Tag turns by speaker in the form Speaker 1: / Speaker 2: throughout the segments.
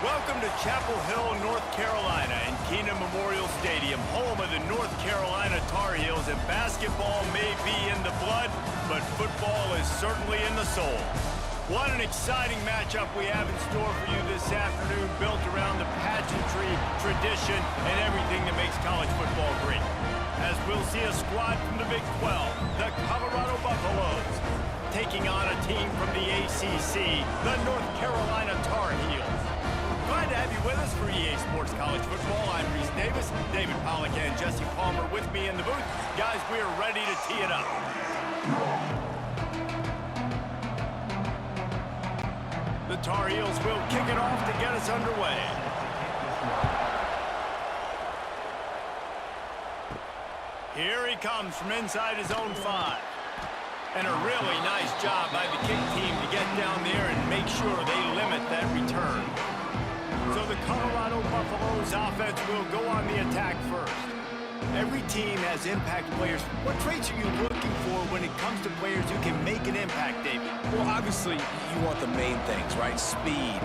Speaker 1: Welcome to Chapel Hill, North Carolina, and Keenan Memorial Stadium, home of the North Carolina Tar Heels. And basketball may be in the blood, but football is certainly in the soul. What an exciting matchup we have in store for you this afternoon, built around the pageantry, tradition, and everything that makes college football great. As we'll see a squad from the Big 12, the Colorado Buffaloes, taking on a team from the ACC, the North Carolina Tar Heels. Glad to have you with us for EA Sports College Football. I'm Reese Davis, David Pollack, and Jesse Palmer with me in the booth. Guys, we are ready to tee it up. The Tar Heels will kick it off to get us underway. Here he comes from inside his own 5. And a really nice job by the kick team to get down there and make sure they limit that return. So the Colorado Buffaloes offense will go on the attack first. Every team has impact players. What traits are you looking for when it comes to players who can make an impact, David?
Speaker 2: Well, obviously, you want the main things, right? Speed,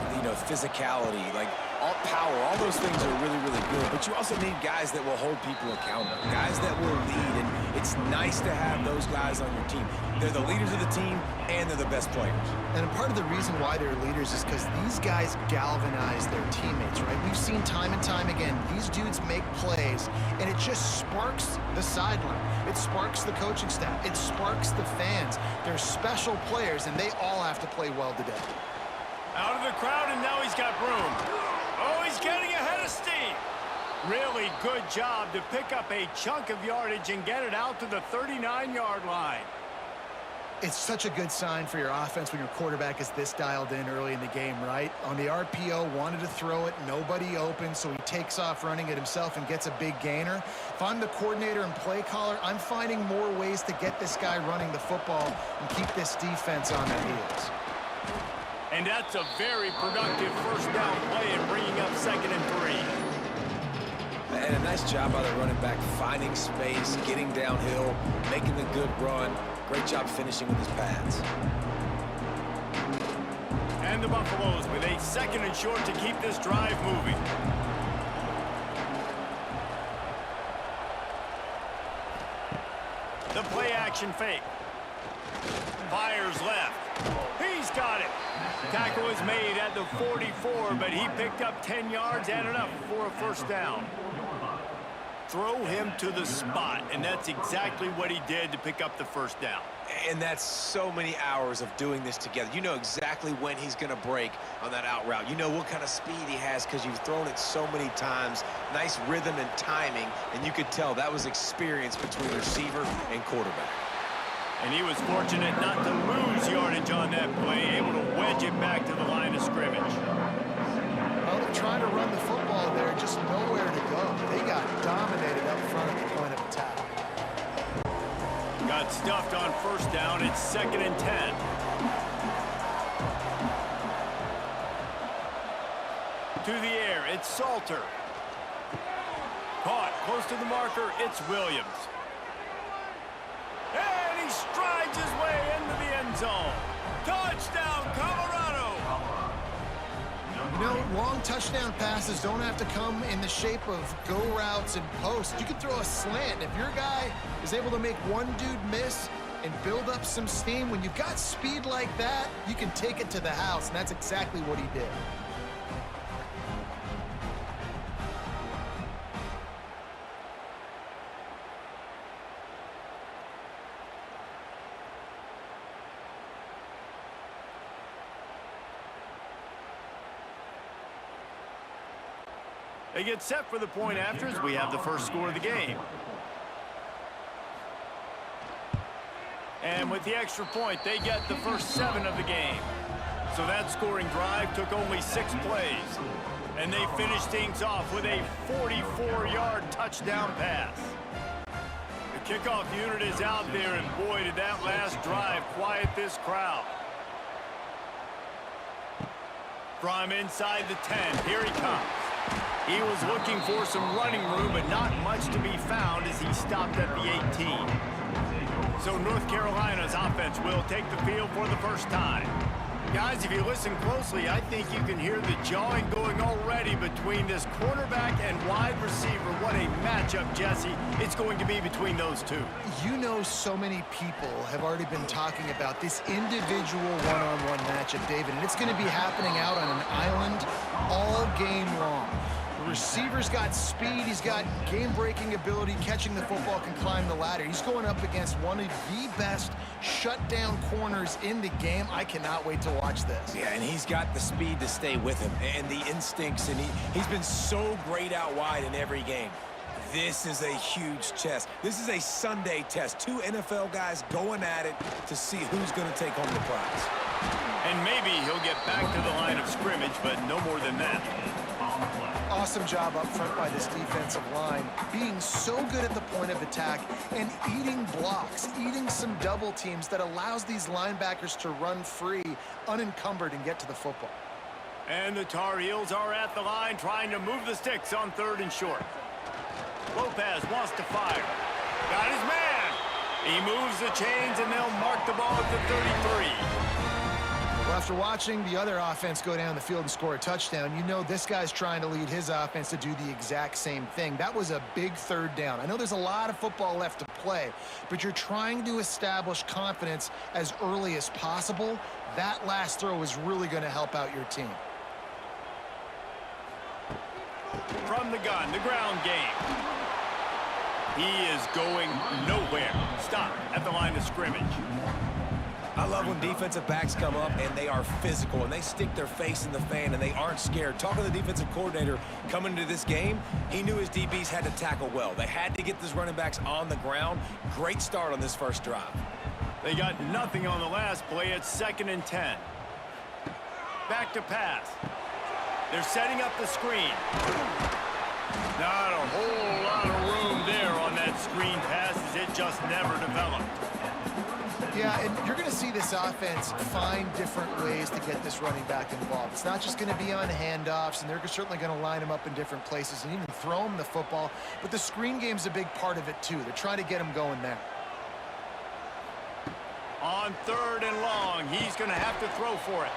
Speaker 2: physicality, like all power, all those things are really, really good. But you also need guys that will hold people accountable, guys that will lead. And it's nice to have those guys on your team. They're the leaders of the team, and they're the best players.
Speaker 3: And part of the reason why they're leaders is because these guys galvanize their teammates, right? We've seen time and time again, these dudes make plays, and it just sparks the sideline. It sparks the coaching staff. It sparks the fans. They're special players, and they all have to play well today.
Speaker 1: Out of the crowd, and now he's got room. Oh, he's getting ahead of steam. Really good job to pick up a chunk of yardage and get it out to the 39-yard line.
Speaker 3: It's such a good sign for your offense when your quarterback is this dialed in early in the game, right? On the RPO, wanted to throw it, nobody open, so he takes off running it himself and gets a big gainer. If I'm the coordinator and play caller, I'm finding more ways to get this guy running the football and keep this defense on their heels.
Speaker 1: And that's a very productive first down play and bringing up 2nd and 3.
Speaker 2: And a nice job by the running back, finding space, getting downhill, making the good run. Great job finishing with his pads.
Speaker 1: And the Buffaloes with a 2nd and short to keep this drive moving. The play action fake. Fires left. He's got it. Tackle is made at the 44, but he picked up 10 yards and enough for a first down. Throw him to the spot, and that's exactly what he did to pick up the first down.
Speaker 2: And that's so many hours of doing this together. You know exactly when he's going to break on that out route. You know what kind of speed he has because you've thrown it so many times. Nice rhythm and timing, and you could tell that was experience between receiver and quarterback.
Speaker 1: And he was fortunate not to lose yardage on that play, able to wedge it back to the line of scrimmage.
Speaker 3: Well, they're trying to run the football there, just nowhere to go. They got dominated up front at the point of attack.
Speaker 1: Got stuffed on first down. It's 2nd and 10. To the air, it's Salter. Caught close to the marker, it's Williams. And he strides his way into the end zone. Touchdown, Colorado!
Speaker 3: You know, long touchdown passes don't have to come in the shape of go routes and posts. You can throw a slant. If your guy is able to make one dude miss and build up some steam, when you've got speed like that, you can take it to the house, and that's exactly what he did.
Speaker 1: They get set for the point after as we have the first score of the game. And with the extra point, they get the first 7 of the game. So that scoring drive took only 6 plays. And they finished things off with a 44-yard touchdown pass. The kickoff unit is out there, and boy, did that last drive quiet this crowd. From inside the 10, here he comes. He was looking for some running room, but not much to be found as he stopped at the 18. So North Carolina's offense will take the field for the first time. Guys, if you listen closely, I think you can hear the jawing going already between this quarterback and wide receiver. What a matchup, Jesse, it's going to be between those two.
Speaker 3: You know, so many people have already been talking about this individual one-on-one matchup, David, and it's going to be happening out on an island all game long. The receiver's got speed, he's got game-breaking ability, catching the football, can climb the ladder. He's going up against one of the best shutdown corners in the game. I cannot wait to watch this.
Speaker 2: Yeah, and he's got the speed to stay with him and the instincts, and he's been so great out wide in every game. This is a huge test. This is a Sunday test. Two NFL guys going at it to see who's going to take home the prize.
Speaker 1: And maybe he'll get back to the line of scrimmage, but no more than that.
Speaker 3: Awesome job up front by this defensive line, being so good at the point of attack and eating blocks, eating some double teams that allows these linebackers to run free, unencumbered, and get to the football.
Speaker 1: And the Tar Heels are at the line trying to move the sticks on 3rd and short. Lopez wants to fire. Got his man. He moves the chains, and they'll mark the ball at the 33.
Speaker 3: Well, after watching the other offense go down the field and score a touchdown, you know this guy's trying to lead his offense to do the exact same thing. That was a big 3rd down. I know there's a lot of football left to play, but you're trying to establish confidence as early as possible. That last throw is really going to help out your team.
Speaker 1: From the gun, the ground game. He is going nowhere. Stop at the line of scrimmage.
Speaker 2: I love when defensive backs come up and they are physical and they stick their face in the fan and they aren't scared. Talking to the defensive coordinator coming into this game, he knew his DBs had to tackle well. They had to get these running backs on the ground. Great start on this first drive.
Speaker 1: They got nothing on the last play. It's 2nd and 10. Back to pass. They're setting up the screen. Not a whole lot of room there on that screen pass as it just never developed.
Speaker 3: Yeah, and you're going to see this offense find different ways to get this running back involved. It's not just going to be on handoffs, and they're certainly going to line him up in different places and even throw him the football. But the screen game's a big part of it, too. They're trying to get him going there.
Speaker 1: On 3rd and long, he's going to have to throw for it.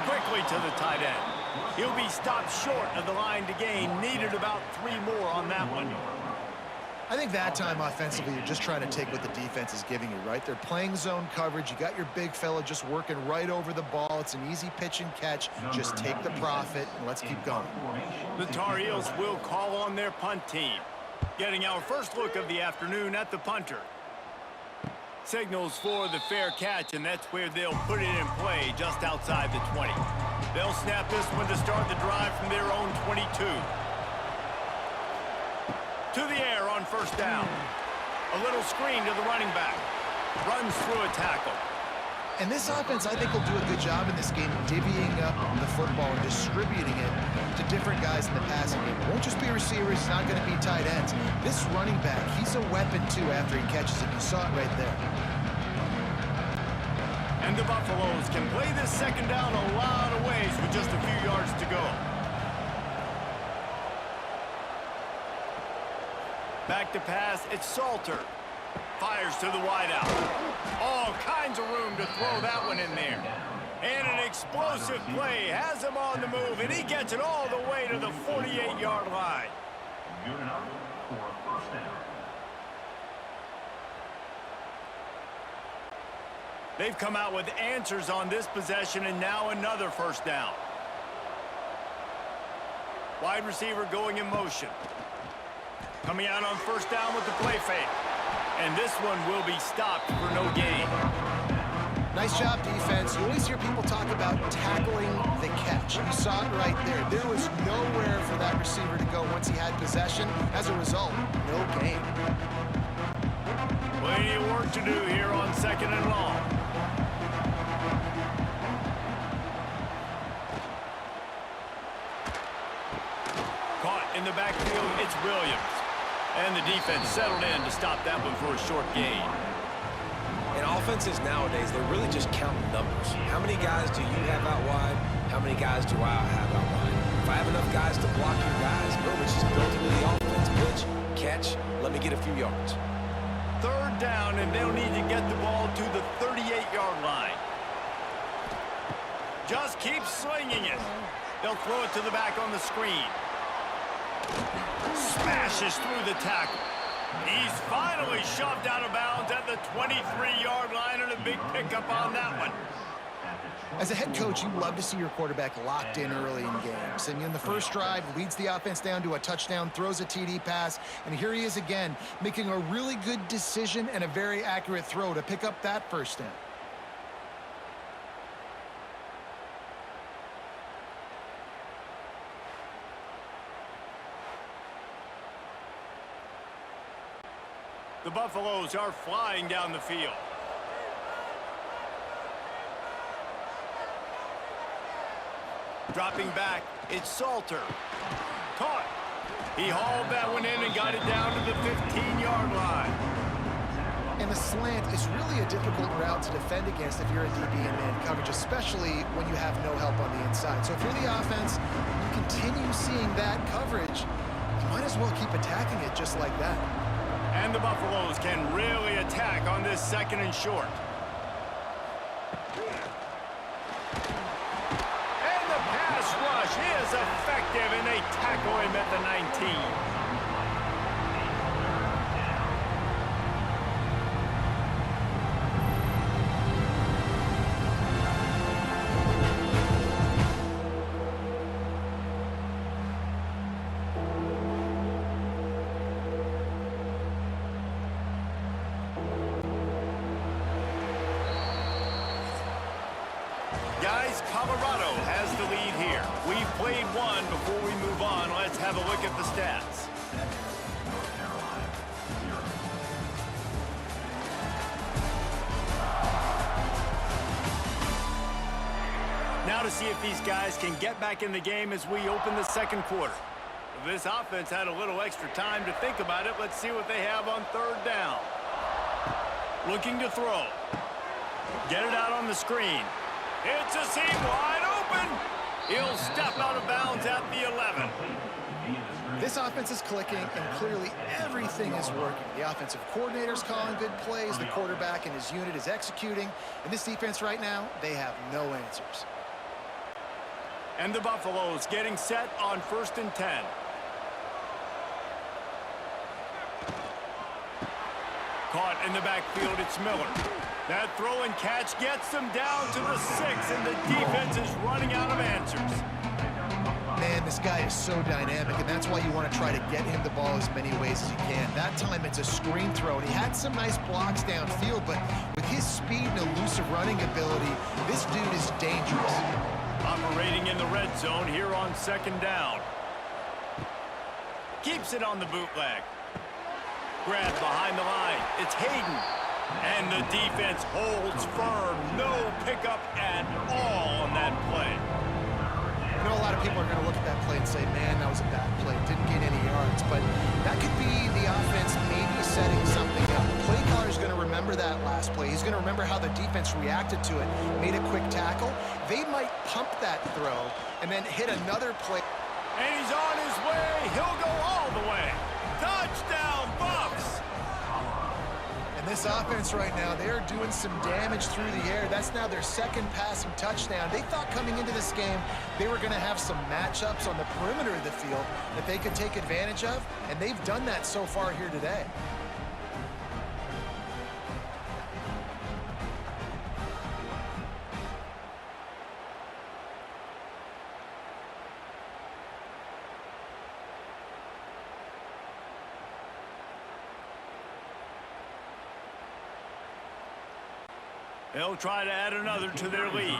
Speaker 1: Quickly to the tight end. He'll be stopped short of the line to gain. Needed about 3 more on that one.
Speaker 3: I think that time offensively, you're just trying to take what the defense is giving you, right? They're playing zone coverage. You got your big fella just working right over the ball. It's an easy pitch and catch. Just take the profit and let's keep going.
Speaker 1: The Tar Heels will call on their punt team. Getting our first look of the afternoon at the punter. Signals for the fair catch, and that's where they'll put it in play just outside the 20. They'll snap this one to start the drive from their own 22. To the air on 1st down. A little screen to the running back. Runs through a tackle.
Speaker 3: And this offense, I think, will do a good job in this game divvying up the football and distributing it to different guys in the passing game. It won't just be receivers. It's not going to be tight ends. This running back, he's a weapon, too, after he catches it. You saw it right there.
Speaker 1: And the Buffaloes can play this 2nd down a lot of ways with just a few yards to go. Back to pass, it's Salter. Fires to the wideout. All kinds of room to throw that one in there. And an explosive play has him on the move, and he gets it all the way to the 48-yard line. Good enough for a 1st down. They've come out with answers on this possession, and now another 1st down. Wide receiver going in motion. Coming out on 1st down with the play fake. And this one will be stopped for no gain.
Speaker 3: Nice job, defense. You always hear people talk about tackling the catch. You saw it right there. There was nowhere for that receiver to go once he had possession. As a result, no gain.
Speaker 1: Plenty of work to do here on 2nd and long. Caught in the backfield, it's Williams. And the defense settled in to stop that one for a short gain.
Speaker 2: And offenses nowadays, they're really just counting numbers. How many guys do you have out wide? How many guys do I have out wide? If I have enough guys to block your guys, boom, it's just built into the offense. Pitch, catch, let me get a few yards.
Speaker 1: 3rd down, and they'll need to get the ball to the 38-yard line. Just keeps slinging it. They'll throw it to the back on the screen. Smashes through the tackle. He's finally shoved out of bounds at the 23-yard line, and a big pickup on that one.
Speaker 3: As a head coach, you love to see your quarterback locked in early in games. And in the first drive, leads the offense down to a touchdown, throws a TD pass, and here he is again, making a really good decision and a very accurate throw to pick up that first down.
Speaker 1: The Buffaloes are flying down the field. Dropping back, it's Salter. Caught. He hauled that one in and got it down to the 15-yard line.
Speaker 3: And the slant is really a difficult route to defend against if you're a DB in man coverage, especially when you have no help on the inside. So if you're the offense, you continue seeing that coverage, you might as well keep attacking it just like that.
Speaker 1: And the Buffaloes can really attack on this 2nd and short. Rush is effective, and they tackle him at the 19. Guys, Colorado has the lead here. We've played one. Before we move on, let's have a look at the stats. Now to see if these guys can get back in the game as we open the 2nd quarter. This offense had a little extra time to think about it. Let's see what they have on 3rd down. Looking to throw. Get it out on the screen. It's a seam wide open. He'll step out of bounds at the 11.
Speaker 3: This offense is clicking, and clearly everything is working. The offensive coordinator's calling good plays. The quarterback and his unit is executing. And this defense right now, they have no answers.
Speaker 1: And the Buffaloes getting set on 1st and 10. Caught in the backfield, it's Miller. That throw and catch gets them down to the 6, and the defense is running out of answers.
Speaker 3: Man, this guy is so dynamic, and that's why you want to try to get him the ball as many ways as you can. That time it's a screen throw, and he had some nice blocks downfield, but with his speed and elusive running ability, this dude is dangerous.
Speaker 1: Operating in the red zone here on 2nd down. Keeps it on the bootleg. Grab behind the line. It's Hayden. And the defense holds firm. No pickup at all on that play.
Speaker 3: You know, a lot of people are going to look at that play and say, man, that was a bad play. Didn't get any yards. But that could be the offense maybe setting something up. The play caller is going to remember that last play. He's going to remember how the defense reacted to it. Made a quick tackle. They might pump that throw and then hit another play.
Speaker 1: And he's on his way. He'll go all the way. Touchdown, Buffs!
Speaker 3: This offense right now, they're doing some damage through the air. That's now their 2nd passing touchdown. They thought coming into this game they were going to have some matchups on the perimeter of the field that they could take advantage of, and they've done that so far here today.
Speaker 1: They'll try to add another to their lead.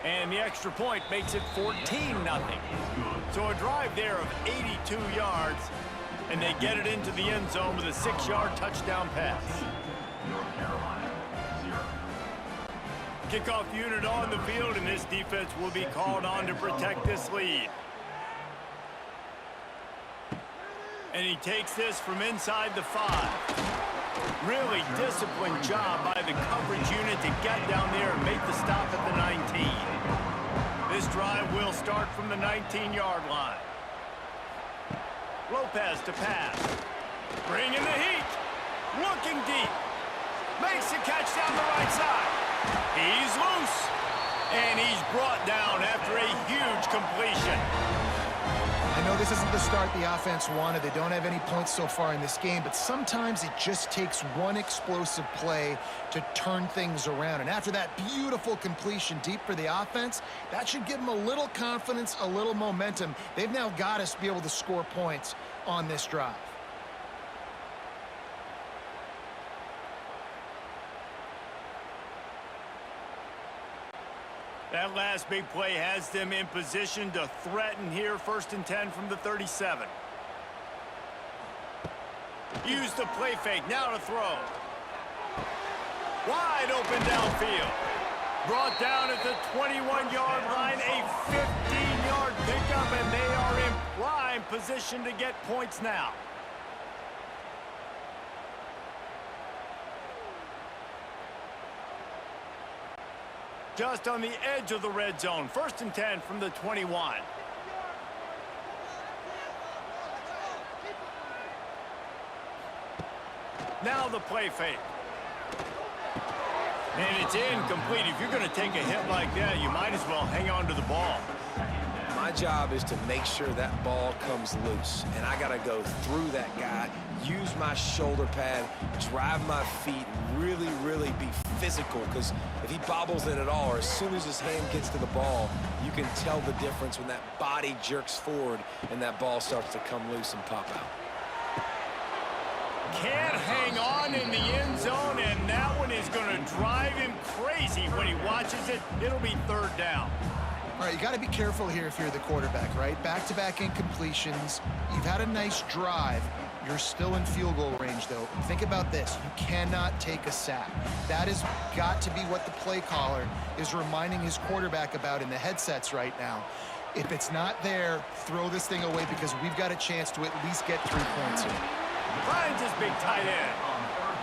Speaker 1: And the extra point makes it 14-0. So a drive there of 82 yards, and they get it into the end zone with a 6-yard touchdown pass. Kickoff unit on the field, and this defense will be called on to protect this lead. And he takes this from inside the 5. Really disciplined job by the coverage unit to get down there and make the stop at the 19. This drive will start from the 19-yard line. Lopez to pass. Bringing the heat. Looking deep. makes the catch down the right side. He's loose. And he's brought down after a huge completion.
Speaker 3: I know this isn't the start the offense wanted. They don't have any points so far in this game, but sometimes it just takes one explosive play to turn things around. And after that beautiful completion deep for the offense, that should give them a little confidence, a little momentum. They've now got us to be able to score points on this drive.
Speaker 1: That last big play has them in position to threaten here, 1st and 10 from the 37. Use the play fake, now to throw. Wide open downfield. Brought down at the 21-yard line, a 15-yard pickup, and they are in prime position to get points now. Just on the edge of the red zone. 1st and 10 from the 21. Now the play fake. And it's incomplete. If you're going to take a hit like that, you might as well hang on to the ball.
Speaker 2: My job is to make sure that ball comes loose, and I got to go through that guy, use my shoulder pad, drive my feet, really, really be physical, because if he bobbles it at all, or as soon as his hand gets to the ball, you can tell the difference when that body jerks forward and that ball starts to come loose and pop out.
Speaker 1: Can't hang on in the end zone, and that one is going to drive him crazy when he watches it. It'll be 3rd down.
Speaker 3: All right, you got to be careful here if you're the quarterback, right? Back-to-back incompletions. You've had a nice drive. You're still in field goal range, though. Think about this. You cannot take a sack. That has got to be what the play caller is reminding his quarterback about in the headsets right now. If it's not there, throw this thing away because we've got a chance to at least get 3 points here.
Speaker 1: Finds his big tight end.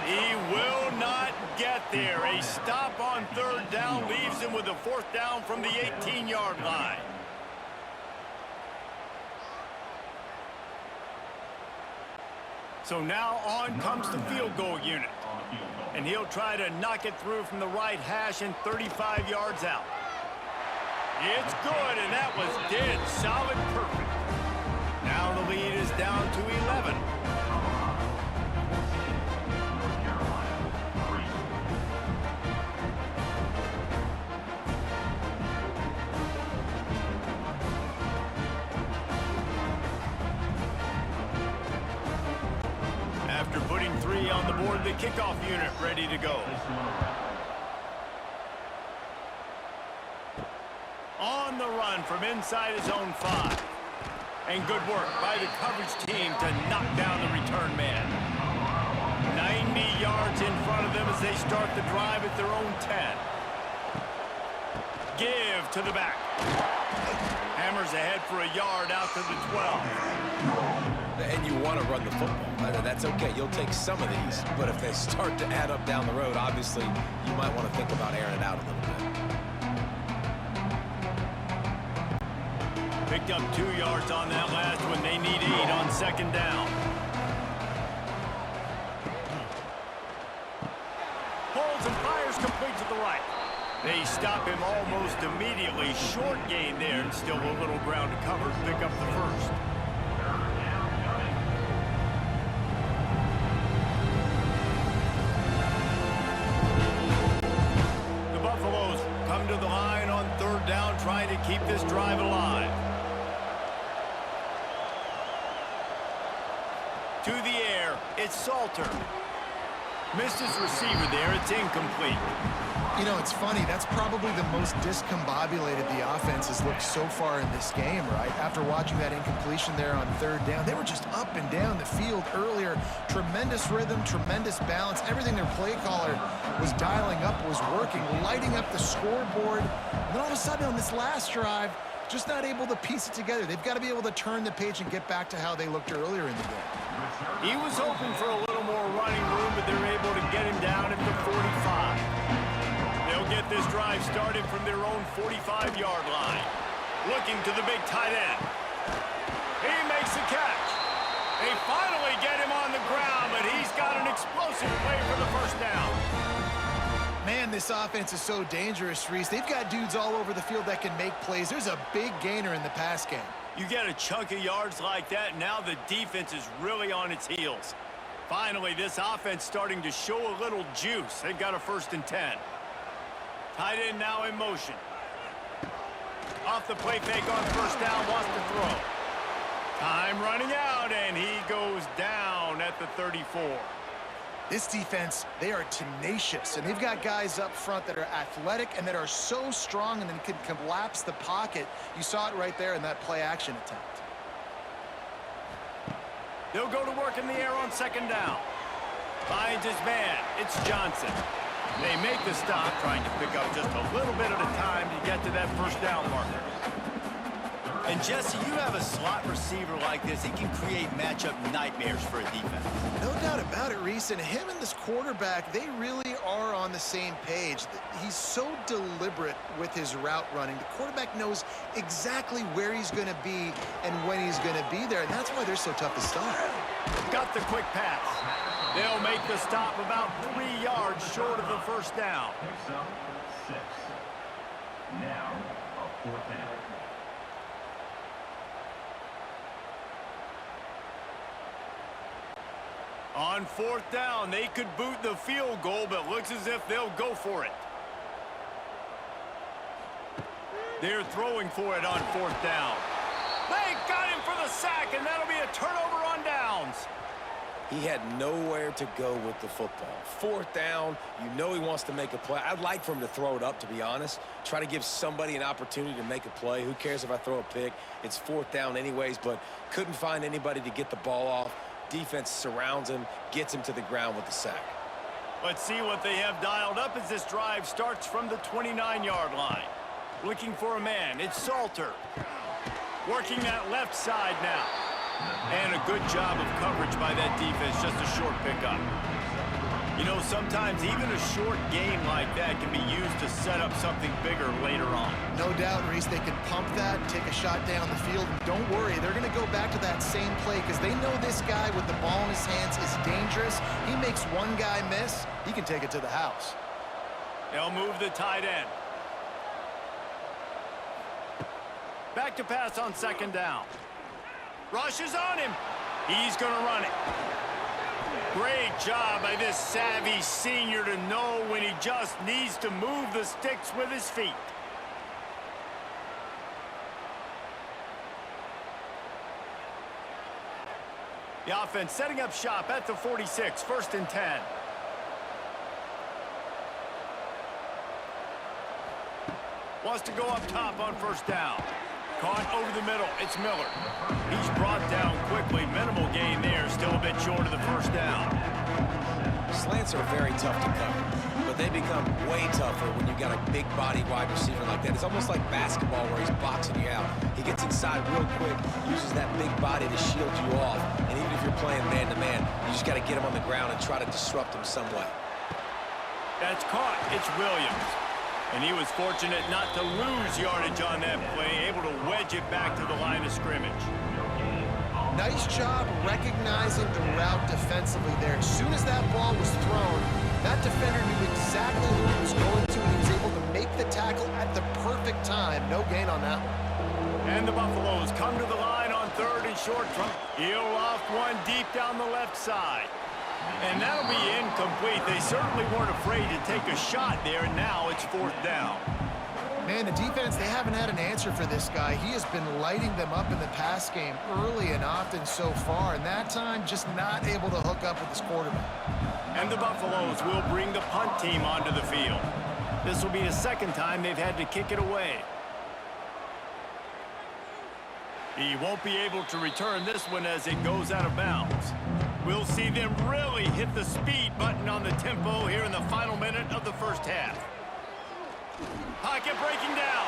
Speaker 1: He will not get there. A stop on 3rd down leaves him with a 4th down from the 18-yard line. So now on comes the field goal unit. And he'll try to knock it through from the right hash and 35 yards out. It's good, and that was dead solid perfect. Now the lead is down to 11. After putting 3 on the board, the kickoff unit ready to go. On the run from inside his own 5. And good work by the coverage team to knock down the return man. 90 yards in front of them as they start the drive at their own 10. Give to the back. Hammers ahead for a yard out to the 12.
Speaker 2: And you want to run the football. That's okay. You'll take some of these. But if they start to add up down the road, obviously, you might want to think about airing it out a little bit.
Speaker 1: Picked up 2 yards on that last one. They need 8 on 2nd down. Holds and fires complete to the right. They stop him almost immediately. Short gain there, and still a little ground to cover to pick up the 1st. The Buffaloes come to the line on 3rd down, trying to keep this drive alive. To the air, it's Salter. Missed his receiver there, it's incomplete.
Speaker 3: You know, it's funny. That's probably the most discombobulated the offense has looked so far in this game, right? After watching that incompletion there on 3rd down, they were just up and down the field earlier. Tremendous rhythm, tremendous balance. Everything their play caller was dialing up was working, lighting up the scoreboard. And then all of a sudden on this last drive, just not able to piece it together. They've got to be able to turn the page and get back to how they looked earlier in the game.
Speaker 1: He was hoping for a little more running room, but they're able to get him down at the 45. They'll get this drive started from their own 45-yard line. Looking to the big tight end. He makes the catch. They finally get him on the ground, but he's got an explosive play for the 1st down.
Speaker 3: this offense is so dangerous, Reese. They've got dudes all over the field that can make plays. There's a big gainer in the pass game.
Speaker 1: You get a chunk of yards like that, and now the defense is really on its heels. Finally, this offense starting to show a little juice. They've got a 1st and 10. Tight end now in motion. Off the play fake on 1st down, wants to throw. Time running out, and he goes down at the 34.
Speaker 3: This defense, they are tenacious, and they've got guys up front that are athletic and that are so strong and then can collapse the pocket. You saw it right there in that play-action attempt.
Speaker 1: They'll go to work in the air on 2nd down. Finds his man. It's Johnson. They make the stop, trying to pick up just a little bit at a time to get to that 1st down marker. And, Jesse, you have a slot receiver like this. He can create matchup nightmares for a defense.
Speaker 3: No doubt about it, Reese. And him and this quarterback, they really are on the same page. He's so deliberate with his route running. The quarterback knows exactly where he's going to be and when he's going to be there. And that's why they're so tough to stop.
Speaker 1: Got the quick pass. They'll make the stop about 3 yards short of the 1st down.
Speaker 4: Picks up 6. Now, a 4th down.
Speaker 1: On 4th down, they could boot the field goal, but looks as if they'll go for it. They're throwing for it on 4th down. They got him for the sack, and that'll be a turnover on downs.
Speaker 2: He had nowhere to go with the football. 4th down, you know he wants to make a play. I'd like for him to throw it up, to be honest. Try to give somebody an opportunity to make a play. Who cares if I throw a pick? It's 4th down anyways, but couldn't find anybody to get the ball off. Defense surrounds him, gets him to the ground with the sack.
Speaker 1: Let's see what they have dialed up as this drive starts from the 29-yard line. Looking for a man, it's Salter. Working that left side now. And a good job of coverage by that defense, just a short pickup. You know, sometimes even a short gain like that can be used to set up something bigger later on.
Speaker 3: No doubt, Reese, they can pump that, take a shot down the field. And don't worry, they're going to go back to that same play because they know this guy with the ball in his hands is dangerous. He makes one guy miss, he can take it to the house.
Speaker 1: They'll move the tight end. Back to pass on 2nd down. Rushes on him. He's going to run it. Great job by this savvy senior to know when he just needs to move the sticks with his feet. The offense setting up shop at the 46, 1st and 10. Wants to go up top on 1st down. Caught over the middle. It's Miller. He's brought down quickly. Minimal gain there. Still a bit short of the 1st down.
Speaker 2: Slants are very tough to cover, but they become way tougher when you've got a big body wide receiver like that. It's almost like basketball where he's boxing you out. He gets inside real quick, uses that big body to shield you off, and even if you're playing man-to-man, you just got to get him on the ground and try to disrupt him some way.
Speaker 1: That's caught. It's Williams. And he was fortunate not to lose yardage on that play, able to wedge it back to the line of scrimmage.
Speaker 3: Nice job recognizing the route defensively there. As soon as that ball was thrown, that defender knew exactly who he was going to, and he was able to make the tackle at the perfect time. No gain on that one.
Speaker 1: And the Buffaloes come to the line on 3rd and short. He'll loft one deep down the left side. And that'll be incomplete. They certainly weren't afraid to take a shot there, and now it's 4th down.
Speaker 3: Man, the defense, they haven't had an answer for this guy. He has been lighting them up in the pass game early and often so far, and that time just not able to hook up with his quarterback.
Speaker 1: And the Buffaloes will bring the punt team onto the field. This will be the 2nd time they've had to kick it away. He won't be able to return this one as it goes out of bounds. We'll see them really hit the speed button on the tempo here in the final minute of the 1st half. Pocket breaking down.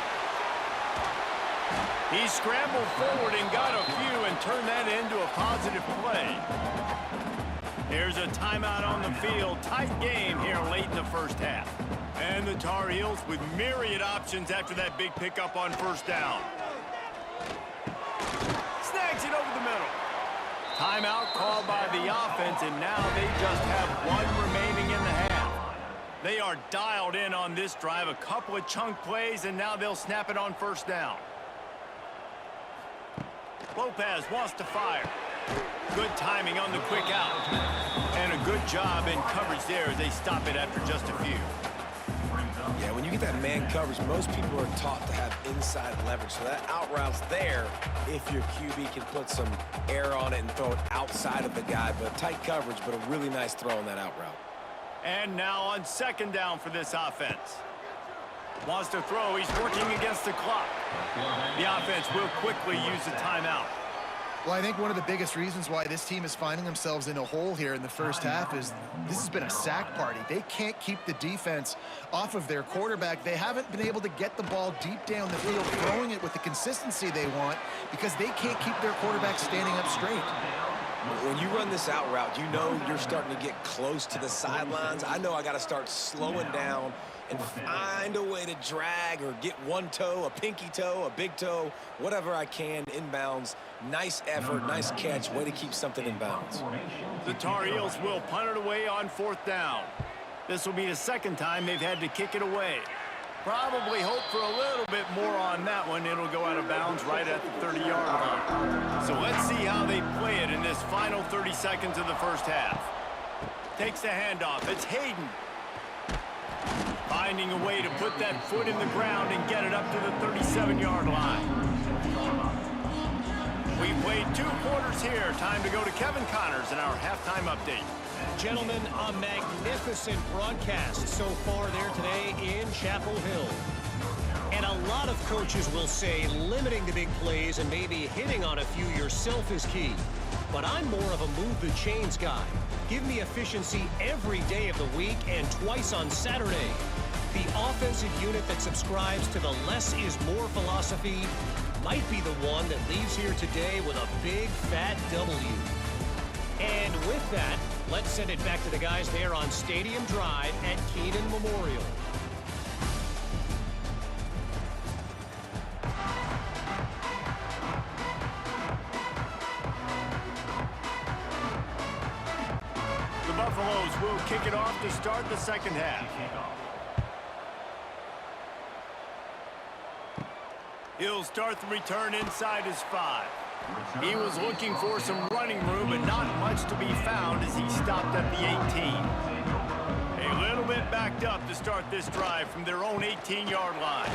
Speaker 1: He scrambled forward and got a few and turned that into a positive play. Here's a timeout on the field. Tight game here late in the 1st half. And the Tar Heels with myriad options after that big pickup on 1st down. Snags it over the middle. Timeout called by the offense, and now they just have one remaining in the half. They are dialed in on this drive. A couple of chunk plays, and now they'll snap it on first down. Lopez wants to fire. Good timing on the quick out. And a good job in coverage there as they stop it after just a few.
Speaker 2: Yeah, when you get that man coverage, most people are taught to have inside leverage. So that out route's there if your QB can put some air on it and throw it outside of the guy. But tight coverage, but a really nice throw on that out route.
Speaker 1: And now on second down for this offense. Wants to throw. He's working against the clock. The offense will quickly use the timeout.
Speaker 3: Well, I think one of the biggest reasons why this team is finding themselves in a hole here in the first half is this has been a sack party. They can't keep the defense off of their quarterback. They haven't been able to get the ball deep down the field, throwing it with the consistency they want because they can't keep their quarterback standing up straight.
Speaker 2: When you run this out route, you know you're starting to get close to the sidelines. I know I got to start slowing down and find a way to drag or get one toe, a pinky toe, a big toe, whatever I can inbounds. Nice effort, nice catch, way to keep something in bounds.
Speaker 1: The Tar Heels will punt it away on fourth down. This will be the second time they've had to kick it away. Probably hope for a little bit more on that one. It'll go out of bounds right at the 30-yard line. So let's see how they play it in this final 30 seconds of the first half. Takes the handoff. It's Hayden. Finding a way to put that foot in the ground and get it up to the 37-yard line. We've played 2 quarters here. Time to go to Kevin Connors in our halftime update.
Speaker 5: Gentlemen, a magnificent broadcast so far there today in Chapel Hill. And a lot of coaches will say limiting the big plays and maybe hitting on a few yourself is key. But I'm more of a move the chains guy. Give me efficiency every day of the week and twice on Saturday. The offensive unit that subscribes to the less is more philosophy might be the one that leaves here today with a big fat W. And with that, let's send it back to the guys there on Stadium Drive at Keenan Memorial.
Speaker 1: The Buffaloes will kick it off to start the second half. He'll start the return inside his 5. He was looking for some running room, but not much to be found as he stopped at the 18. A little bit backed up to start this drive from their own 18-yard line.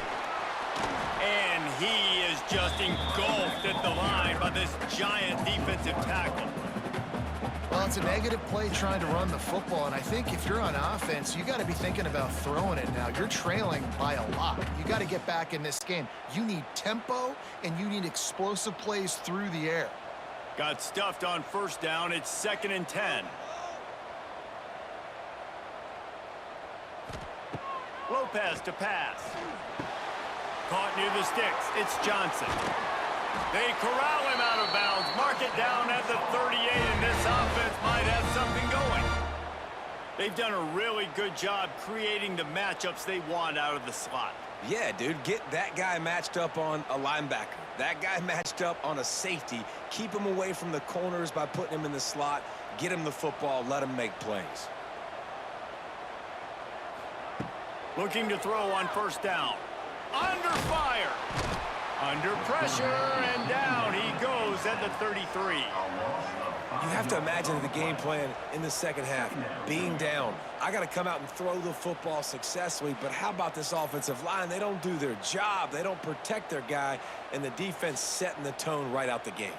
Speaker 1: And he is just engulfed at the line by this giant defensive tackle.
Speaker 3: Well, it's a negative play trying to run the football, and I think if you're on offense, you got to be thinking about throwing it now. You're trailing by a lot. You got to get back in this game. You need tempo, and you need explosive plays through the air.
Speaker 1: Got stuffed on first down. It's 2nd and 10. Lopez to pass. Caught near the sticks. It's Johnson. They corral him out of bounds. Mark it down at the 38, and this offense might have something going. They've done a really good job creating the matchups they want out of the slot.
Speaker 2: Yeah, dude, get that guy matched up on a linebacker. That guy matched up on a safety. Keep him away from the corners by putting him in the slot. Get him the football. Let him make plays.
Speaker 1: Looking to throw on first down. Under fire. Under pressure, and down he goes at the 33.
Speaker 2: You have to imagine the game plan in the second half. Being down, I got to come out and throw the football successfully, but how about this offensive line? They don't do their job. They don't protect their guy, and the defense setting the tone right out the gate.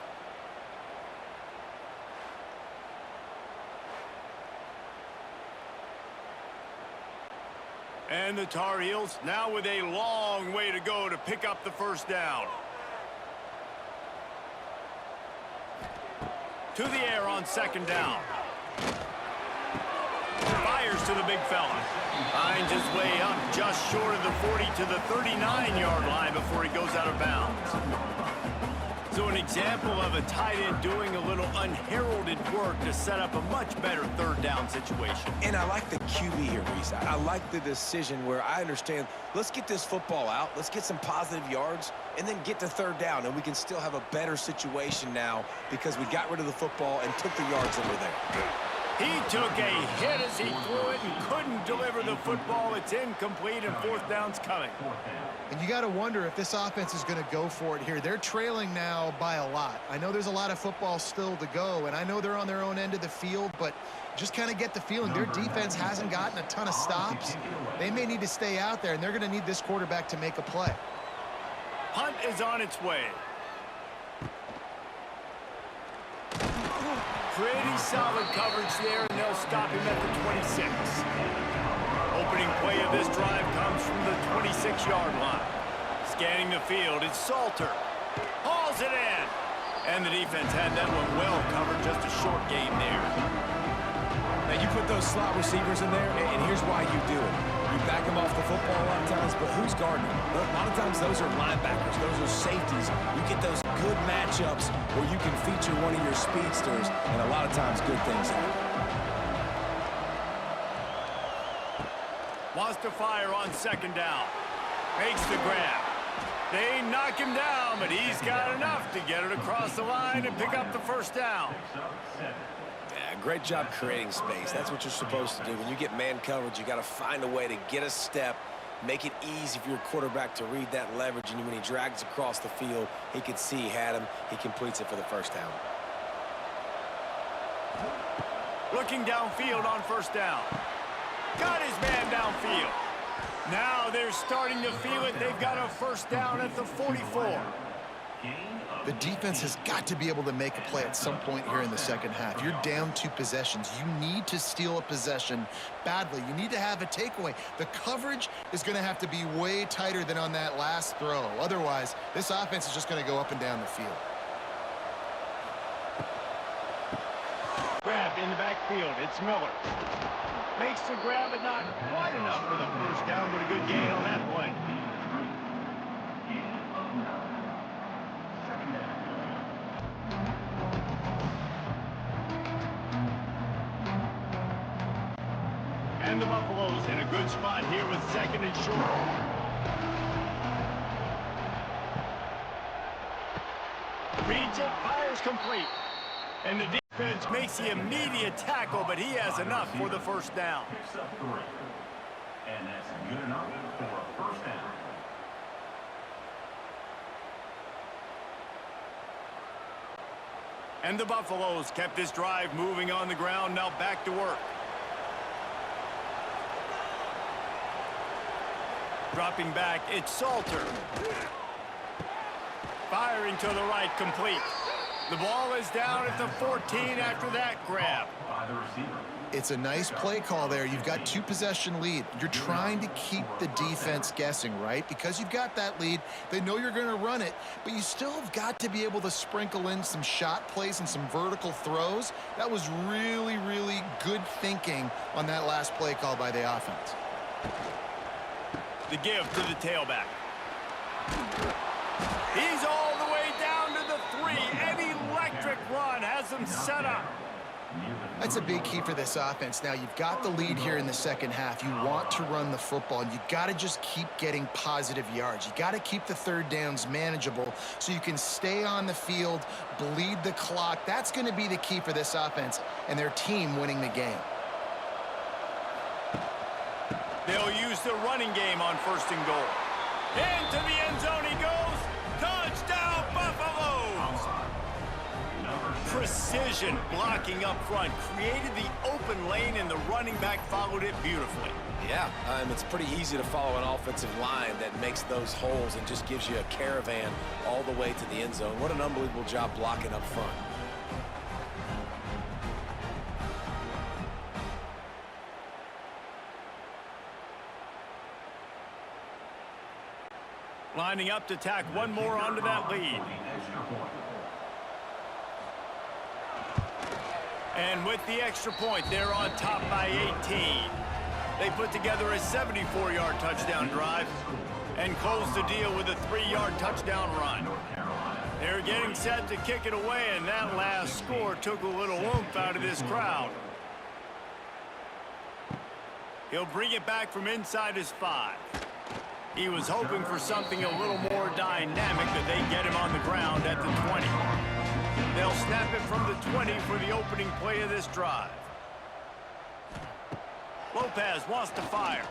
Speaker 1: And the Tar Heels now with a long way to go to pick up the first down. To the air on second down. Fires to the big fella. Finds his way up just short of the 40 to the 39-yard line before he goes out of bounds. So an example of a tight end doing a little unheralded work to set up a much better third down situation.
Speaker 2: And I like the QB here, Reese. I like the decision where I understand, let's get this football out, let's get some positive yards, and then get to third down, and we can still have a better situation now because we got rid of the football and took the yards over there.
Speaker 1: He took a hit as he threw it and couldn't deliver the football. It's incomplete, and fourth down's coming.
Speaker 3: And you got to wonder if this offense is going to go for it here. They're trailing now by a lot. I know there's a lot of football still to go, and I know they're on their own end of the field, but just kind of get the feeling their defense hasn't gotten a ton of stops. They may need to stay out there, and they're going to need this quarterback to make a play.
Speaker 1: Punt is on its way. Pretty solid coverage there, and they'll stop him at the 26. Opening play of this drive comes from the 26-yard line. Scanning the field, it's Salter. Hauls it in. And the defense had that one well covered, just a short gain there.
Speaker 2: Now, you put those slot receivers in there, and here's why you do it. You back them off the football a lot of times, but who's guarding them? A lot of times those are linebackers. Those are safeties. You get those good matchups where you can feature one of your speedsters, and a lot of times good things happen.
Speaker 1: Wants to fire on second down. Makes the grab. They knock him down, but he's got enough to get it across the line and pick up the first down.
Speaker 2: Great job creating space. That's what you're supposed to do. When you get man coverage, you got to find a way to get a step, make it easy for your quarterback to read that leverage, and when he drags across the field, he can see he had him. He completes it for the first down.
Speaker 1: Looking downfield on first down. Got his man downfield. Now they're starting to feel it. They've got a first down at the 44.
Speaker 3: The defense has got to be able to make a play at some point here in the second half. You're down 2 possessions. You need to steal a possession badly. You need to have a takeaway. The coverage is going to have to be way tighter than on that last throw. Otherwise, this offense is just going to go up and down the field.
Speaker 1: Grab in the backfield. It's Miller. Makes the grab, but not quite enough for the first down, but a good gain on that play. And the Buffaloes in a good spot here with second and short. Reads it, fires complete. And the defense makes the immediate tackle, but he has enough for the first down.
Speaker 4: And that's good enough for a first down.
Speaker 1: And the Buffaloes kept this drive moving on the ground, now back to work. Dropping back, it's Salter. Firing to the right, complete. The ball is down at the 14 after that grab.
Speaker 3: It's a nice play call there. You've got 2 possession lead. You're trying to keep the defense guessing, right? Because you've got that lead, they know you're going to run it, but you still have got to be able to sprinkle in some shot plays and some vertical throws. That was really, really good thinking on that last play call by the offense.
Speaker 1: The give to the tailback. He's all the way down to the 3. An electric run has him set up.
Speaker 3: That's a big key for this offense. Now, you've got the lead here in the second half. You want to run the football, and you've got to just keep getting positive yards. You got to keep the third downs manageable so you can stay on the field, bleed the clock. That's going to be the key for this offense and their team winning the game.
Speaker 1: They'll use the running game on first and goal. Into the end zone he goes. Touchdown, Buffaloes! Precision blocking up front created the open lane, and the running back followed it beautifully.
Speaker 2: Yeah, it's pretty easy to follow an offensive line that makes those holes and just gives you a caravan all the way to the end zone. What an unbelievable job blocking up front.
Speaker 1: Lining up to tack one more onto that lead. And with the extra point, they're on top by 18. They put together a 74-yard touchdown drive and close the deal with a 3-yard touchdown run. They're getting set to kick it away, and that last score took a little oomph out of this crowd. He'll bring it back from inside his 5. He was hoping for something a little more dynamic, but they get him on the ground at the 20. They'll snap it from the 20 for the opening play of this drive. Lopez wants to fire.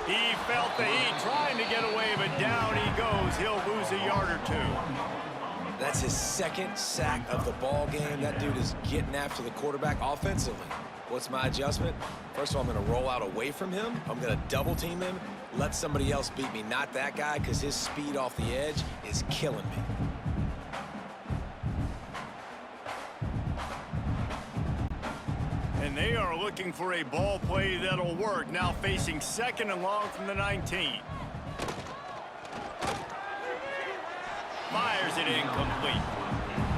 Speaker 1: He felt the heat trying to get away, but down he goes. He'll lose a yard or two.
Speaker 2: That's his second sack of the ball game. That dude is getting after the quarterback offensively. What's my adjustment? First of all, I'm going to roll out away from him. I'm going to double team him, let somebody else beat me, not that guy, because his speed off the edge is killing me.
Speaker 1: And they are looking for a ball play that'll work. Now facing 2nd and long from the 19. Fires it incomplete.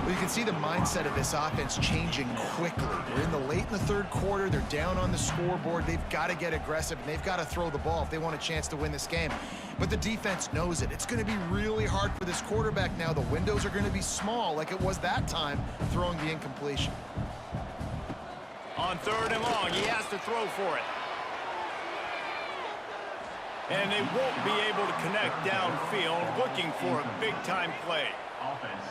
Speaker 3: Well, you can see the mindset of this offense changing quickly. We're in the late in the 3rd quarter. They're down on the scoreboard. They've got to get aggressive, and they've got to throw the ball if they want a chance to win this game. But the defense knows it. It's going to be really hard for this quarterback now. The windows are going to be small like it was that time throwing the incompletion.
Speaker 1: On 3rd and long, he has to throw for it. And they won't be able to connect downfield, looking for a big-time play.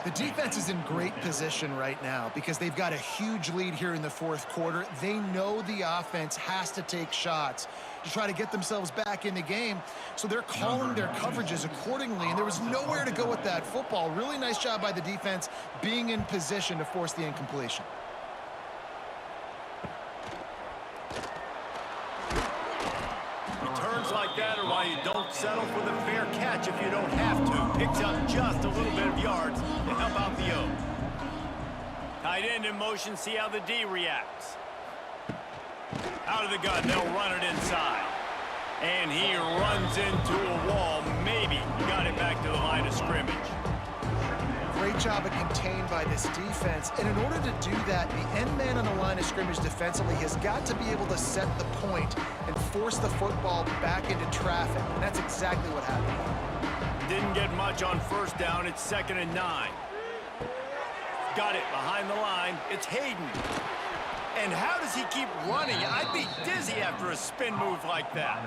Speaker 3: The defense is in great position right now because they've got a huge lead here in the 4th quarter. They know the offense has to take shots to try to get themselves back in the game, so they're calling their coverages accordingly, and there was nowhere to go with that football. Really nice job by the defense being in position to force the incompletion.
Speaker 1: Like that, or why you don't settle for the fair catch if you don't have to. Picks up just a little bit of yards to help out the O. Tight end in motion, see how the D reacts. Out of the gun, they'll run it inside. And he runs into a wall. Maybe got it back to the line of scrimmage.
Speaker 3: Great job of contained by this defense. And in order to do that, the end man on the line of scrimmage defensively has got to be able to set the point and force the football back into traffic. And that's exactly what happened.
Speaker 1: Didn't get much on 1st down. It's 2nd and 9. Got it behind the line. It's Hayden. And how does he keep running? I'd be dizzy after a spin move like that.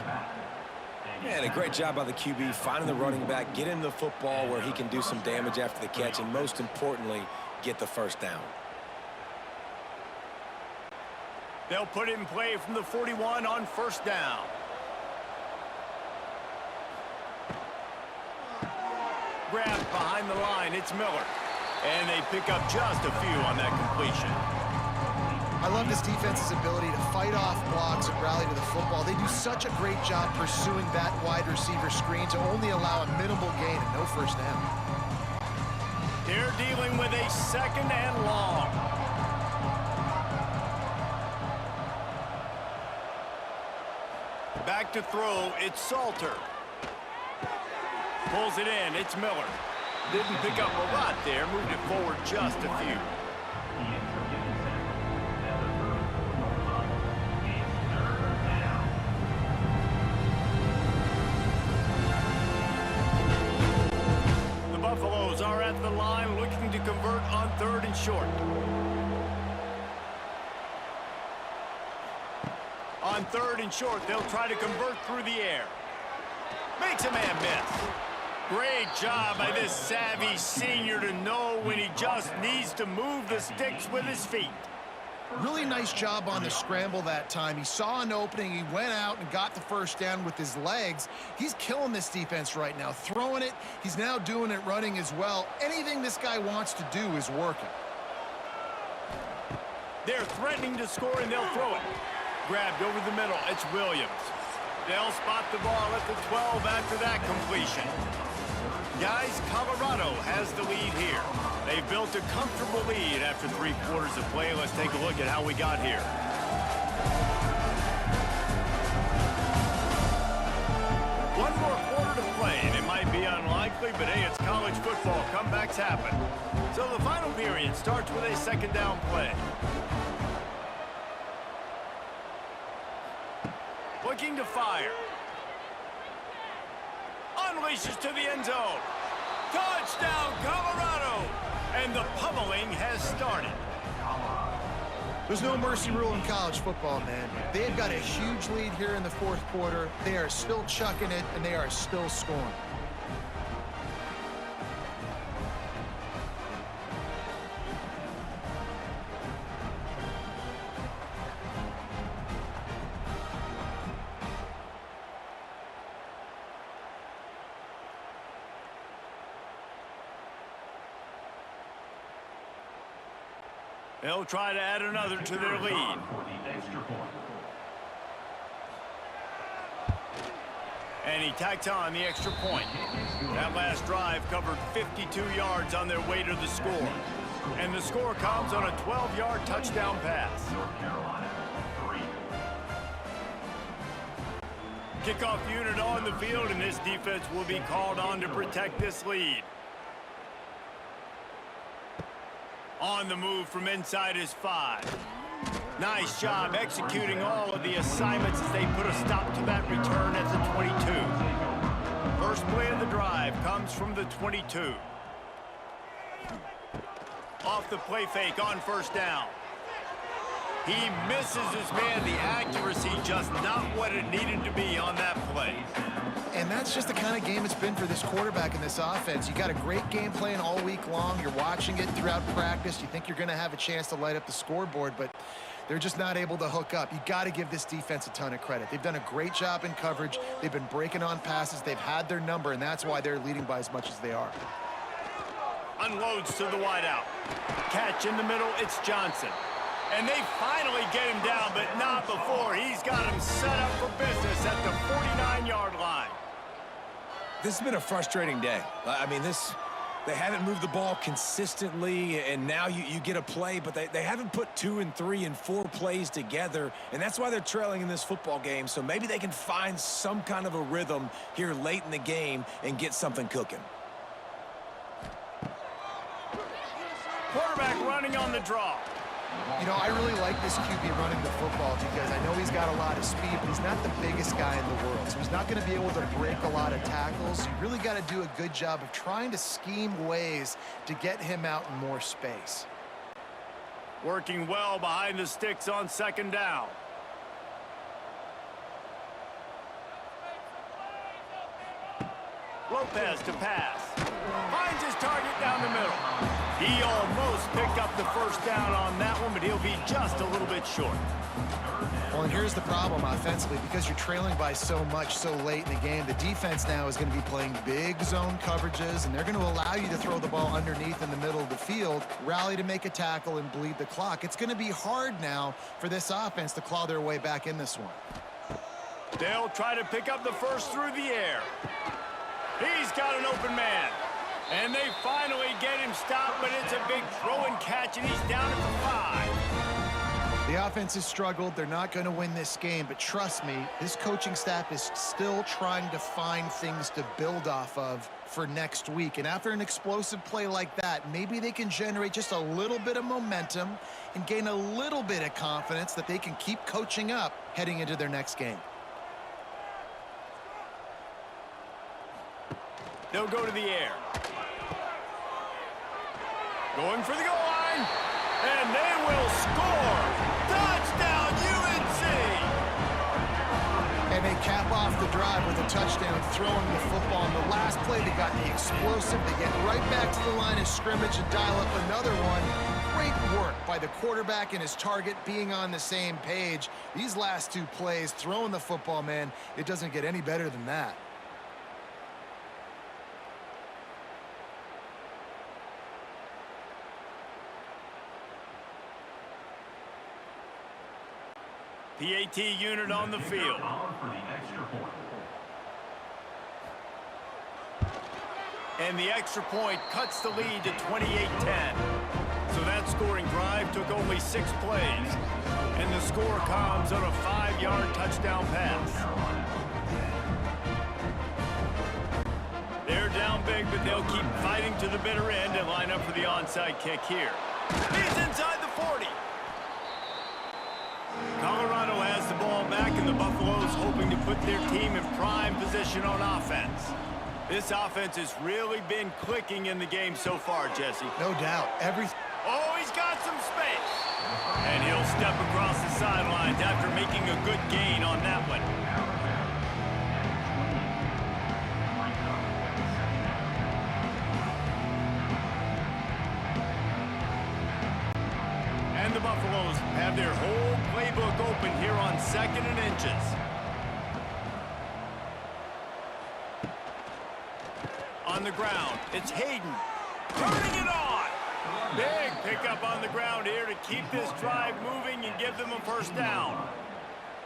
Speaker 2: Yeah, and a great job by the QB, finding the running back, get him the football where he can do some damage after the catch, and most importantly, get the 1st down.
Speaker 1: They'll put it in play from the 41 on 1st down. Grabbed behind the line, it's Miller. And they pick up just a few on that completion.
Speaker 3: I love this defense's ability to fight off blocks and rally to the football. They do such a great job pursuing that wide receiver screen to only allow a minimal gain and no 1st down.
Speaker 1: They're dealing with a 2nd and long. Back to throw, it's Salter. Pulls it in, it's Miller. Didn't pick up a lot there, moved it forward just a few. Are at the line looking to convert on 3rd and short. On 3rd and short, they'll try to convert through the air. Makes a man miss. Great job by this savvy senior to know when he just needs to move the sticks with his feet.
Speaker 3: Really nice job on the scramble that time. He saw an opening, he went out and got the 1st down with his legs. He's killing this defense right now, throwing it. He's now doing it running as well. Anything this guy wants to do is working.
Speaker 1: They're threatening to score, and they'll throw it. Grabbed over the middle, it's Williams. They'll spot the ball at the 12 after that completion. Guys, Colorado has the lead here. They've built a comfortable lead after 3 quarters of play. Let's take a look at how we got here. One more quarter to play, and it might be unlikely, but hey, it's college football. Comebacks happen. So the final period starts with a 2nd down play. Looking to fire. Unleashes to the end zone. Touchdown, Colorado! And the pummeling has started.
Speaker 3: There's no mercy rule in college football, man. They've got a huge lead here in the 4th quarter. They are still chucking it, and they are still scoring.
Speaker 1: They'll try to add another to their lead.
Speaker 4: For the extra point.
Speaker 1: And he tacks on the extra point. That last drive covered 52 yards on their way to the score. And the score comes on a 12-yard touchdown pass.
Speaker 4: North Carolina, 3.
Speaker 1: Kickoff unit on the field, and this defense will be called on to protect this lead. On the move from inside his 5. Nice job executing all of the assignments as they put a stop to that return at the 22. First play of the drive comes from the 22. Off the play fake on first down. He misses his man. The accuracy just not what it needed to be on that play.
Speaker 3: And that's just the kind of game it's been for this quarterback in this offense. You got a great game plan all week long. You're watching it throughout practice. You think you're going to have a chance to light up the scoreboard, but they're just not able to hook up. You got to give this defense a ton of credit. They've done a great job in coverage. They've been breaking on passes. They've had their number, and that's why they're leading by as much as they are.
Speaker 1: Unloads to the wideout. Catch in the middle, it's Johnson. And they finally get him down, but not before. He's got him set up for business at the 49-yard line.
Speaker 2: This has been a frustrating day. I mean, they haven't moved the ball consistently, and now you get a play, but they haven't put 2 and 3 and 4 plays together, and that's why they're trailing in this football game. So maybe they can find some kind of a rhythm here late in the game and get something cooking.
Speaker 1: Quarterback running on the draw.
Speaker 3: You know, I really like this QB running the football because I know he's got a lot of speed, but he's not the biggest guy in the world. So he's not going to be able to break a lot of tackles. You really got to do a good job of trying to scheme ways to get him out in more space.
Speaker 1: Working well behind the sticks on second down. Lopez to pass. Finds his target down the middle. He almost picked up the first down on that one, but he'll be just a little bit short.
Speaker 3: Well, and here's the problem offensively. Because you're trailing by so much so late in the game, the defense now is going to be playing big zone coverages, and they're going to allow you to throw the ball underneath in the middle of the field, rally to make a tackle, and bleed the clock. It's going to be hard now for this offense to claw their way back in this one.
Speaker 1: They'll try to pick up the first through the air. He's got an open man. And they finally get him stopped, but it's a big throw and catch, and he's down at the 5.
Speaker 3: The offense has struggled. They're not going to win this game, but trust me, this coaching staff is still trying to find things to build off of for next week. And after an explosive play like that, maybe they can generate just a little bit of momentum and gain a little bit of confidence that they can keep coaching up heading into their next game.
Speaker 1: They'll go to the air. Going for the goal line, and they will score. Touchdown, UNC!
Speaker 3: And they cap off the drive with a touchdown, throwing the football. On the last play, they got the explosive. They get right back to the line of scrimmage and dial up another one. Great work by the quarterback and his target being on the same page. These last 2 plays, throwing the football, man, it doesn't get any better than that.
Speaker 1: PAT unit on the field. And the extra point cuts the lead to 28-10. So that scoring drive took only 6 plays. And the score comes on a 5-yard touchdown pass. They're down big, but they'll keep fighting to the bitter end and line up for the onside kick here. He's inside the 40. Colorado has the ball back, and the Buffaloes hoping to put their team in prime position on offense. This offense has really been clicking in the game so far, Jesse.
Speaker 3: No doubt.
Speaker 1: Oh, he's got some space. And he'll step across the sidelines after making a good gain on that one. And the Buffaloes have their whole playbook open here on 2nd and inches. On the ground, it's Hayden. Turning it on. Big pick up on the ground here to keep this drive moving and give them a first down.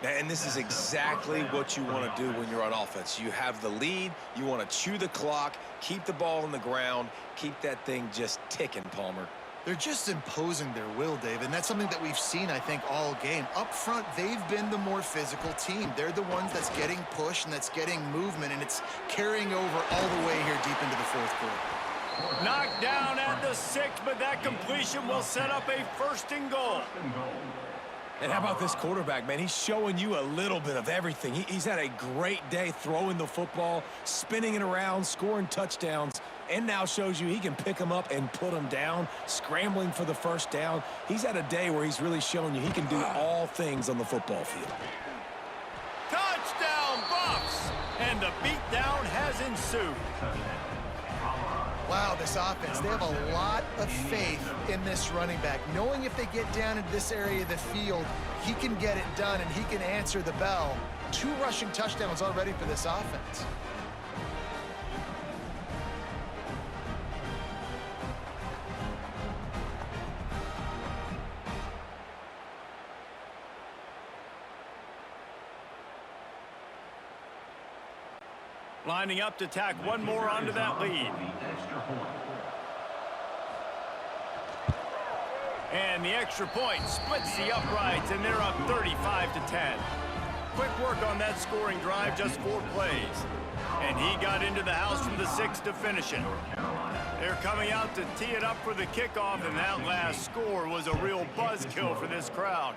Speaker 2: And this is exactly what you want to do when you're on offense. You have the lead, you want to chew the clock, keep the ball on the ground, keep that thing just ticking, Palmer.
Speaker 3: They're just imposing their will, Dave, and that's something that we've seen, I think, all game. Up front, they've been the more physical team. They're the ones that's getting pushed and that's getting movement, and it's carrying over all the way here deep into the fourth quarter.
Speaker 1: Knocked down at the 6, but that completion will set up a first and goal.
Speaker 2: And how about this quarterback, man? He's showing you a little bit of everything. He's had a great day throwing the football, spinning it around, scoring touchdowns, and now shows you he can pick them up and put them down, scrambling for the first down. He's had a day where he's really showing you he can do all things on the football field.
Speaker 1: Touchdown, Buffs! And the beatdown has ensued.
Speaker 3: Wow, this offense, they have a lot of faith in this running back, knowing if they get down into this area of the field, he can get it done and he can answer the bell. 2 rushing touchdowns already for this offense.
Speaker 1: Lining up to tack one more onto that lead. And the extra point splits the uprights, and they're up 35-10. Quick work on that scoring drive, just 4 plays. And he got into the house from the 6 to finish it. They're coming out to tee it up for the kickoff, and that last score was a real buzzkill for this crowd.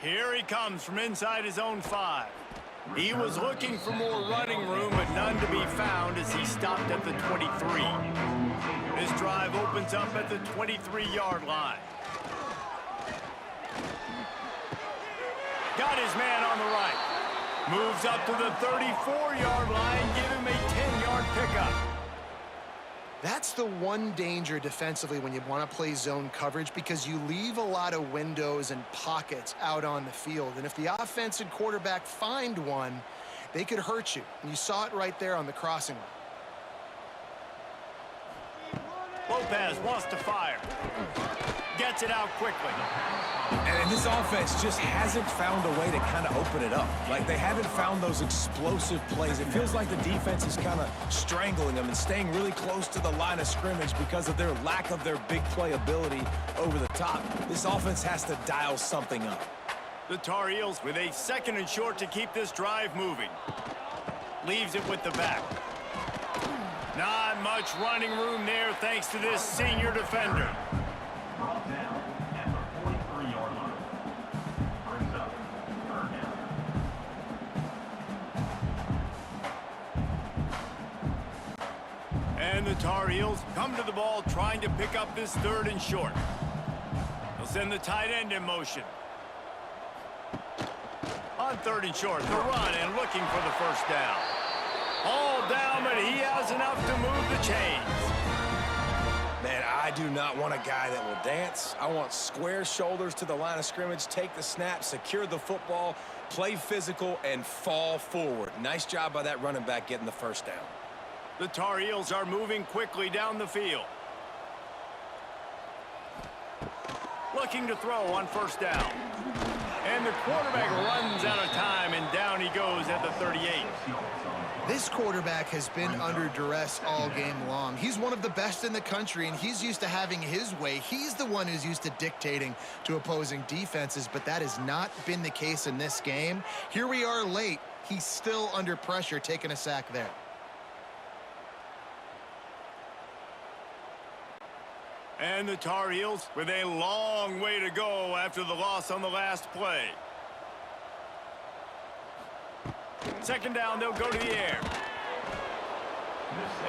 Speaker 1: Here he comes from inside his own 5. He was looking for more running room, but none to be found as he stopped at the 23. This drive opens up at the 23-yard line. Got his man on the right. Moves up to the 34-yard line, give him a 10-yard pickup.
Speaker 3: That's the one danger defensively when you want to play zone coverage, because you leave a lot of windows and pockets out on the field. And if the offense and quarterback find one, they could hurt you. And you saw it right there on the crossing line.
Speaker 1: Lopez wants to fire. Gets it out quickly.
Speaker 2: And this offense just hasn't found a way to kind of open it up. Like, they haven't found those explosive plays. It feels like the defense is kind of strangling them and staying really close to the line of scrimmage because of their lack of their big play ability over the top. This offense has to dial something up.
Speaker 1: The Tar Heels with a 2nd and short to keep this drive moving. Leaves it with the back. Not much running room there thanks to this senior defender.
Speaker 4: Brought down at the 43-yard line. Brings up 3rd down.
Speaker 1: And the Tar Heels come to the ball trying to pick up this 3rd and short. They'll send the tight end in motion. On 3rd and short, the run and looking for the first down. All down, but he has enough to move the chains.
Speaker 2: Man, I do not want a guy that will dance. I want square shoulders to the line of scrimmage, take the snap, secure the football, play physical, and fall forward. Nice job by that running back getting the first down.
Speaker 1: The Tar Heels are moving quickly down the field. Looking to throw on first down. And the quarterback runs out of time, and down he goes at the 38.
Speaker 3: This quarterback has been under duress all game long. He's one of the best in the country, and he's used to having his way. He's the one who's used to dictating to opposing defenses, but that has not been the case in this game. Here we are late. He's still under pressure, taking a sack there.
Speaker 1: And the Tar Heels with a long way to go after the loss on the last play. 2nd down, they'll go to the air.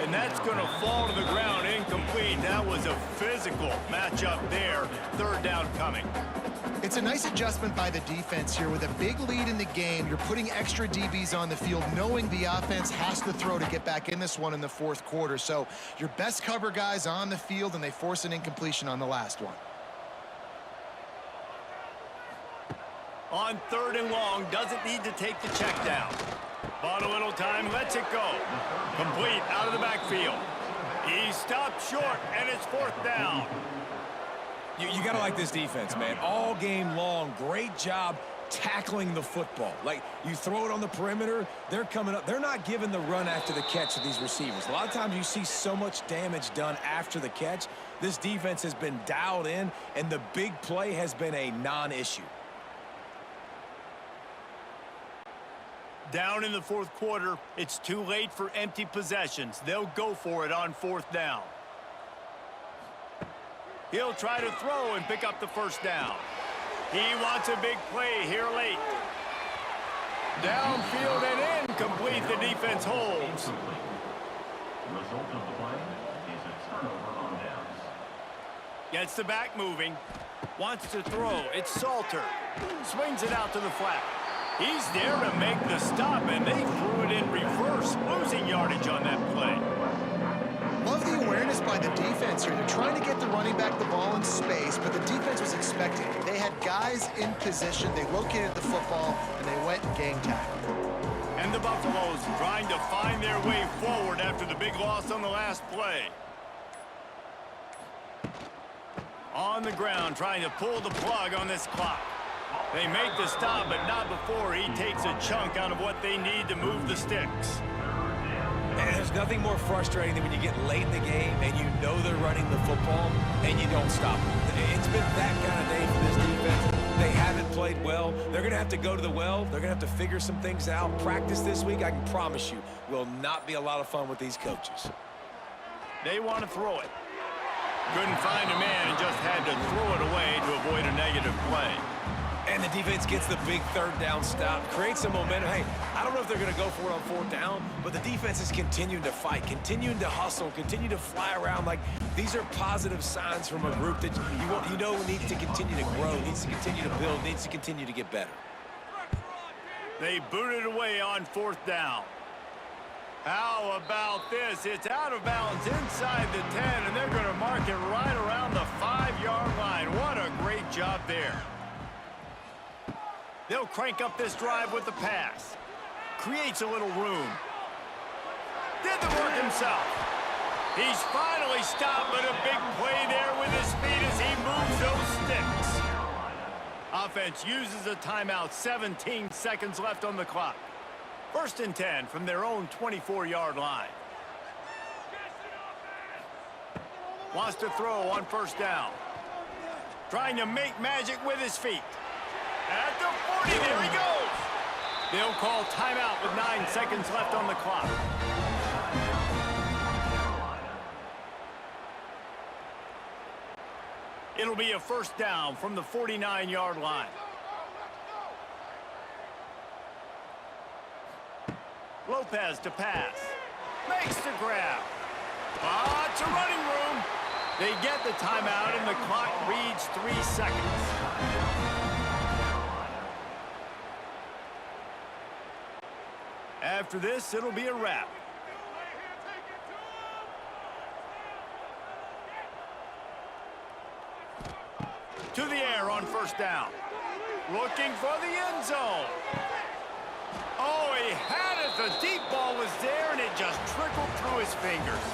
Speaker 1: And that's going to fall to the ground incomplete. That was a physical matchup there. 3rd down coming.
Speaker 3: It's a nice adjustment by the defense here. With a big lead in the game, you're putting extra DBs on the field, knowing the offense has to throw to get back in this one in the 4th quarter. So your best cover guys on the field, and they force an incompletion on the last one.
Speaker 1: On 3rd and long, doesn't need to take the check down. Bought a little time, lets it go. Complete out of the backfield. He stopped short, and it's 4th down.
Speaker 2: You got to like this defense, man. All game long, great job tackling the football. Like, you throw it on the perimeter, they're coming up. They're not giving the run after the catch to these receivers. A lot of times you see so much damage done after the catch. This defense has been dialed in, and the big play has been a non-issue.
Speaker 1: Down in the 4th quarter, it's too late for empty possessions. They'll go for it on 4th down. He'll try to throw and pick up the 1st down. He wants a big play here late. Downfield and incomplete. The defense holds.
Speaker 4: The result of the play is a turnover on downs.
Speaker 1: Gets the back moving. Wants to throw. It's Salter. Swings it out to the flat. He's there to make the stop, and they threw it in reverse, losing yardage on that play.
Speaker 3: Love the awareness by the defense here. They're trying to get the running back the ball in space, but the defense was expecting it. They had guys in position. They located the football, and they went and gang tackled.
Speaker 1: And the Buffaloes trying to find their way forward after the big loss on the last play. On the ground, trying to pull the plug on this clock. They make the stop, but not before he takes a chunk out of what they need to move the sticks.
Speaker 2: And there's nothing more frustrating than when you get late in the game and you know they're running the football and you don't stop them. It's been that kind of day for this defense. They haven't played well. They're going to have to go to the well. They're going to have to figure some things out. Practice this week, I can promise you, will not be a lot of fun with these coaches.
Speaker 1: They want to throw it. Couldn't find a man and just had to throw it away to avoid a negative play.
Speaker 2: And the defense gets the big 3rd down stop, creates some momentum. Hey, I don't know if they're going to go for it on 4th down, but the defense is continuing to fight, continuing to hustle, continue to fly around. Like, these are positive signs from a group that you know needs to continue to grow, needs to continue to build, needs to continue to get better.
Speaker 1: They boot it away on 4th down. How about this? It's out of bounds inside the 10, and they're going to mark it right around the 5-yard line. What a great job there. They'll crank up this drive with the pass. Creates a little room. Did the work himself. He's finally stopped, but a big play there with his feet as he moves those sticks. Offense uses a timeout. 17 seconds left on the clock. 1st and 10 from their own 24-yard line. Wants to throw on 1st down. Trying to make magic with his feet. At the 40, there he goes. They'll call timeout with 9 seconds left on the clock. It'll be a 1st down from the 49-yard line. Lopez to pass. Makes the grab. It's a running room. They get the timeout, and the clock reads 3 seconds. After this, it'll be a wrap. To the air on 1st down. Looking for the end zone. Oh, he had it. The deep ball was there, and it just trickled through his fingers.